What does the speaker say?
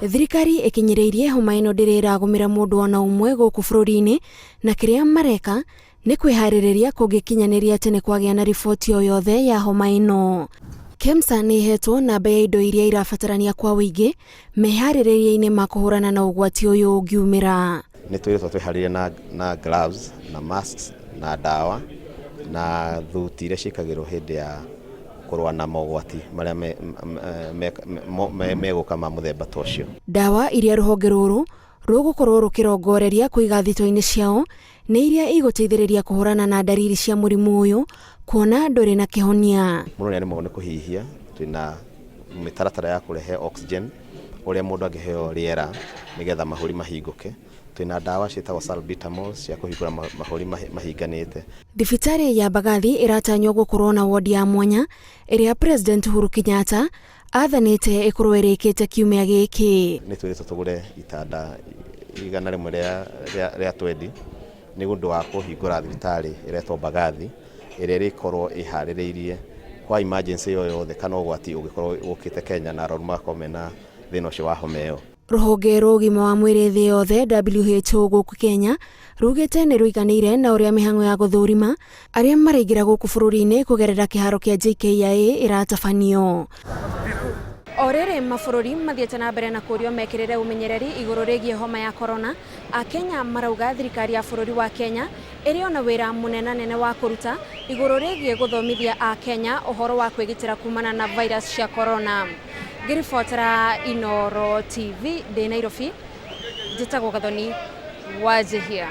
Thirikari ikinyiriirie homa ino ndiragumira mundu ona umwe guku bururi-ini na kiria mareka ni kwihaririria kungikinyaniria tene kwagia na riboti o yothe ya homa ino. KEMSA ni hetwo namba ya indo iria irabatarania kwa wingi mehariria-ini ma kuhurana na ugwati uyu ungiumira. Ni twiritwo twiharirie na gloves na masks na ndawa na thuti iria ciikagirwo hindi ya kurwa na mougwati maria meguka ma muthemba tocio. Ndawa iria ruhonge ruru rugukorwo rukirongoreria kuiga thito-ini ciao ni iria iguteithiriria kuhurana na dariri cia murimu uyu kuona nduri na kihonia. Mundu ni arimwo ni kuhihia, twina mitaratara ya kurehe oxygen uria mundu angiheo riera nigetha mahuri mahinguke. Twina ndawa cietagwo salbutamol cia kuhingura mahuri mahinganite. Thibitari ya Bagathi iratanywo gukorwo na wodi ya mwanya iria President Uhuru Kenyatta athanite ikorwo irikite kiumia giki. Ni twiritwo tugure itanda igana rimwe ria twendi ni gundu wa kuhingura thibitari iretwo Bagathi iria rikorwo ihaririirie kwa emergency yothe kana ugwati ugikorwo ukite Kenya na arwaru makomena thina ucio wa homa iyo. Ruhonge rwa ugima wa mwiri thi yothe WHO guku Kenya rugite ni ruiganire na uria mihango ya guthurima aria maraingira guku bururi-ini kugerera kiharo kia JKIA iratabanio. Orere mabururi mathiete na mbere na kurio mekirire umenyereri iguru rigie homa ya corona, a Kenya marauga thirikari ya bururi wa Kenya iri ona wira munene wa kuruta iguru rigie guthomithia a Kenya uhoro wa kwigitira kumana na virus cia corona. Ngiribotera Inoro TV de Nairobi, njitagwo Gathoni Wajihia.